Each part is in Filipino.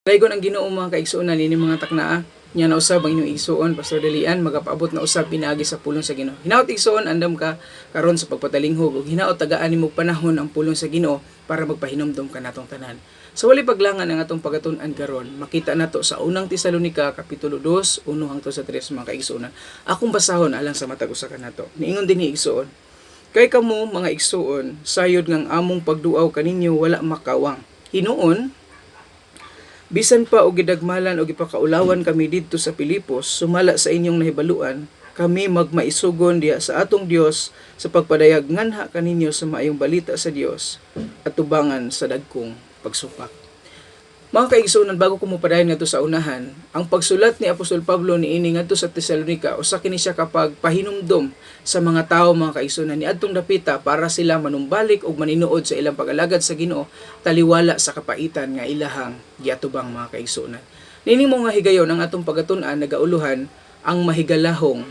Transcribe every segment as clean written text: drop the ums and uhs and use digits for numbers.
Daygon ang Ginoo mga kaigsuonan ini mga taknaa nya na usab ang inyong igsuon Pastor Delian magapaabot na usab pinaagi sa pulong sa Ginoo. Hinaot igsuon andam ka karon sa pagpatalinghog ug hinaot tagaan nimo panahon ang pulong sa Ginoo para magpahinumdom ka natong tanan. Sa wali paglangan ang atong pagatun-an karon, makita nato sa unang Tesalonika kapitulo 2 1 hangtod sa 3 mga kaigsuonan. Akong basahon alang sa matag usa kanato. Niingon dinhi igsuon. Kay kamo mga igsuon, sayod ngang among pagduaw kaninyo wala makawang. Hinuon bisan pa og gidagmalan og ipakaulawan kami didto sa Pilipos, sumala sa inyong nahibaluan, kami magmaisugon diha sa atong Dios sa pagpadayag nganha kaninyo sa maayong balita sa Dios at tubangan sa dagkong pagsupak. Mga kaigsuonan, bago ko mopadayon ngadto sa unahan, ang pagsulat ni Apostol Pablo niini ngadto sa Tesalonika usa kini siya kapag pahinumdom sa mga tawo mga kaigsuonan niadtong dapita para sila manumbalik ug maninuod sa ilang pag-alagad sa Ginoo taliwala sa kapaitan nga ilahang giatubang mga kaigsuonan. Nining mga higayon ang atong pagatun-an nagauluhan ang mahigalahong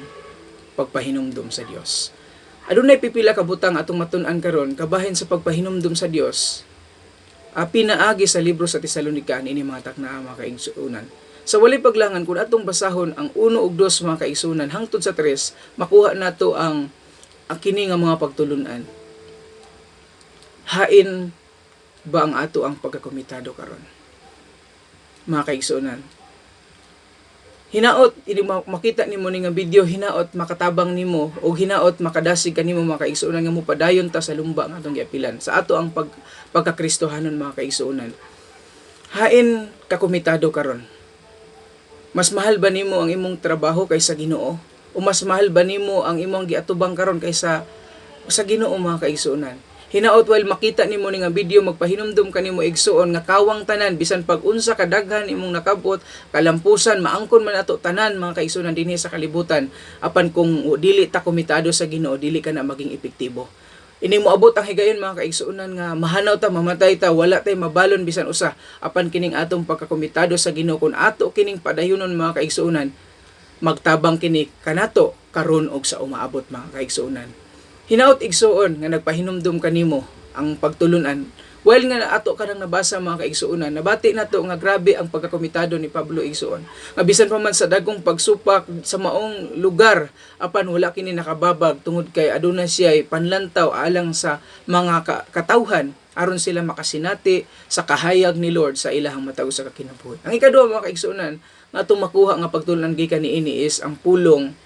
pagpahinumdom sa Dios. Adunay pipila ka butang atong matun-an karon kabahin sa pagpahinumdom sa Dios. Pinaagi sa libro sa Tesalonika ini mga taknaa mga kaigsuonan. Sa wali paglangan kung atong basahon ang 1 ug 2 mga kaigsuonan hangtod sa 3, makuha nato ang kini nga mga pagtulunan. Hain ba ang ato ang pagkakomitado karon? Mga kaigsuonan. Hinaot ini makita nimo ni nga video, hinaot makatabang nimo o hinaot makadasig kanimo mga kaigsuonan nga mopadayon ta sa lumba nga atong giapilan sa ato ang pagkakristohanon mga kaigsuonan. Hain kakomitado karon. Mas mahal ba nimo ang imong trabaho kaysa Ginoo o mas mahal ba nimo ang imong giatubang karon kaysa sa Ginoo mga kaigsuonan? Hinaot while makita nimo ni nga video magpahinumdom kanimo igsuon nga kawang tanan bisan pag unsa kadaghan imong nakabot kalampusan maangkon man ato tanan mga kaigsuonan dinhi sa kalibutan apan kung dili ta komitado sa Ginoo dili ka na maging epektibo. Ini moabot ang higayon mga kaigsuonan nga mahanaw ta mamatay ta wala tay mabalon bisan usa apan kining atong pagkakomitado sa Ginoo kun ato kining padayonon mga kaigsuonan magtabang kini kanato karon og sa umaabot mga kaigsuonan. Hinaot igsuon nga nagpahinumdom kanimo ang pagtulunan. While nga ato kanang nabasa mga kaigsuonan, nabati nato nga grabe ang pagkakomitado ni Pablo igsuon. Nga bisan pa man sa dagkong pagsupak sa maong lugar, apan wala kini nakababag tungod kay aduna siya panlantaw alang sa mga katawhan aron sila makasinati sa kahayag ni Lord sa ilahang matag sa kinabuhi. Ang ikaduha mga kaigsuonan, nga atong makuha nga pagtulunan gikan niini is ang pulong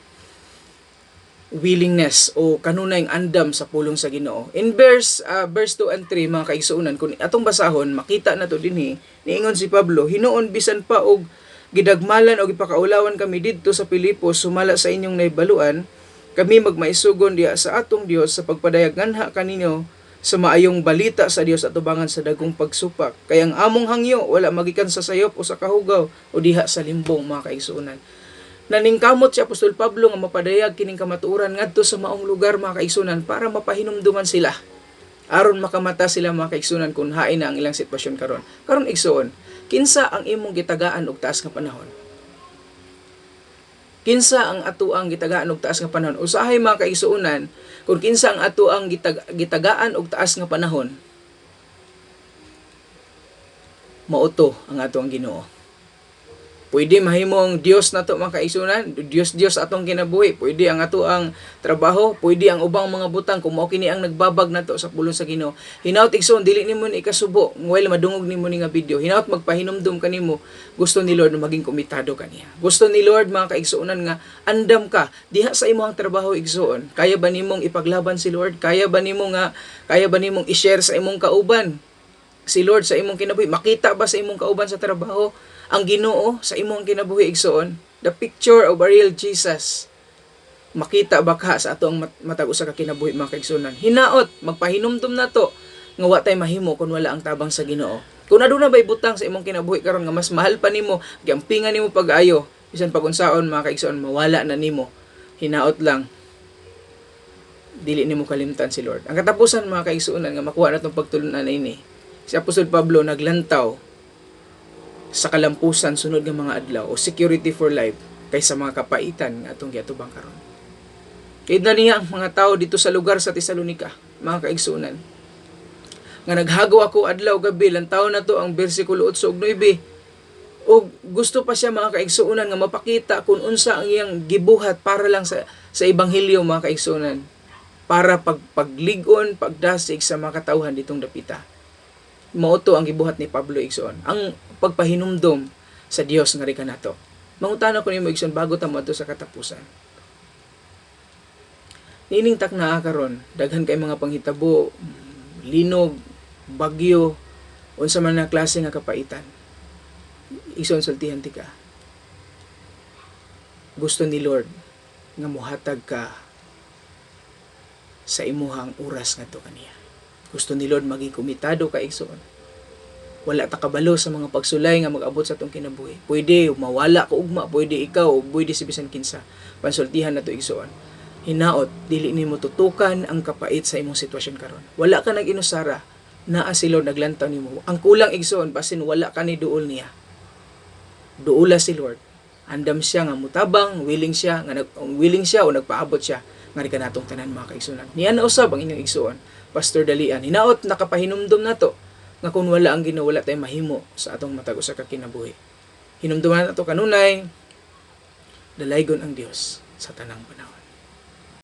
willingness o kanunayng andam sa pulong sa Ginoo. In verse 2 and 3 mga kaigsuonan kung atong basahon makita nato dinhi niingon si Pablo hinuon bisan pa og gidagmalan og ipakaulawan kami didto sa Pilipos sumala sa inyong nahibaluan kami magmaisugon diha sa atong Dios sa pagpadayag nganha kaninyo sa maayong balita sa Dios at tubangan sa dagkong pagsupak kay ang among hangyo wala magikan sa sayop o sa kahugaw o diha sa limbong mga kaigsuonan. Naningkamot si Apostol Pablo nga mapadayag kining kamatuoran ngadto sa maong lugar mga kaigsuonan para mapahinumduman sila aron makamata sila mga kaigsuonan kung hain na ang ilang sitwasyon karon. Karon igsuon, kinsa ang imong gitagaan og taas nga panahon? Kinsa ang atuang gitagaan og taas nga panahon? Usahay mga kaigsuonan, kung kinsa ang atuang gitagaan og taas nga panahon, mauto ang atuang Ginoo. Pwede mahimong Dios nato mga kaigsuonan, Dios atong kinabuhi, pwede ang ato ang trabaho, pwede ang ubang mga butang kung mao kini ang nagbabag nato sa pulong sa Ginoo. Hinaut igsoon dili nimo ni ikasubo, while madungog nimo ni nga video. Hinaut magpahinumdom kanimo, gusto ni Lord na maging komitado kaniya. Gusto ni Lord mga kaigsuonan nga andam ka diha sa imong trabaho igsoon. Kaya ba nimong ipaglaban si Lord? Kaya ba nimong i-share sa imong kauban si Lord sa imong kinabuhi? Makita ba sa imong kauban sa trabaho ang Ginoo sa imong kinabuhi igsoon? The picture of a real Jesus. Makita ba ka sa atong matag usa ka kinabuhi mga kaigsuonan? Hinaot magpahinumdom nato nga wa tay mahimo kun wala ang tabang sa Ginoo. Kung aduna bay butang sa imong kinabuhi karon nga mas mahal pa nimo, giampingan nimo pag-ayo, bisan pag-unsaon mga kaigsuonan mawala na nimo. Hinaot lang dili nimo kalimtan si Lord. Ang katapusan mga kaigsuonan nga makuha natong pagtulunan ini, si Apostol Pablo naglantaw sa kalampusan sunod nga mga adlaw o security for life kaysa mga kapaitan nga atong giatubang karon. Kay na niya ang mga tao dito sa lugar sa Tesalonika, mga kaigsuonan, nga naghagaw ako adlaw gabi lantaw na to ang bersikulo 8 ug 9 O gusto pa siya mga kaigsuonan nga mapakita kung unsa ang iyang gibuhat para lang sa ebanghelyo mga kaigsuonan, para pagligon, pagdasig sa mga katawhan ditong dapita. Mao to ang gibuhat ni Pablo igsoon, ang pagpahinumdom sa Dios nga rika nato. Mangutana ko nimo igsoon bago ta moadto sa katapusan. Nining taknaa karon, daghan kay mga panghitabo, linog, bagyo, unsa man na klase nga kapaitan. Igsoon sultihan ti ka. Gusto ni Lord nga muhatag ka sa imuhang oras ngadto kaniya. Gusto ni Lord maging komitado ka igsoon. Wala ta kabalo sa mga pagsulay nga mag-abot sa atong kinabuhi. Pwede mawala ka ugma, pwede ikaw, pwede si bisan kinsa. Pansultihan nato igsoon. Hinaot, dili nimo tutukan ang kapait sa imong sitwasyon karon. Wala ka nag-inusara, naa si Lord naglantaw nimo. Ang kulang igsoon basin wala ka ni duol niya. Duula si Lord. Andam siya nga mutabang, willing siya o nagpaabot siya nga ri kanatong tanan mga kaigsuonan. Niya na usab ang inyong igsuon, Pastor Dalian. Hinaot nakapahinumdom nato nga kung wala ang Ginoo wala tay mahimo sa atong matag usa ka kinabuhi. Hinumduman nato kanunay dalaygon ang Dios sa tanang panahon.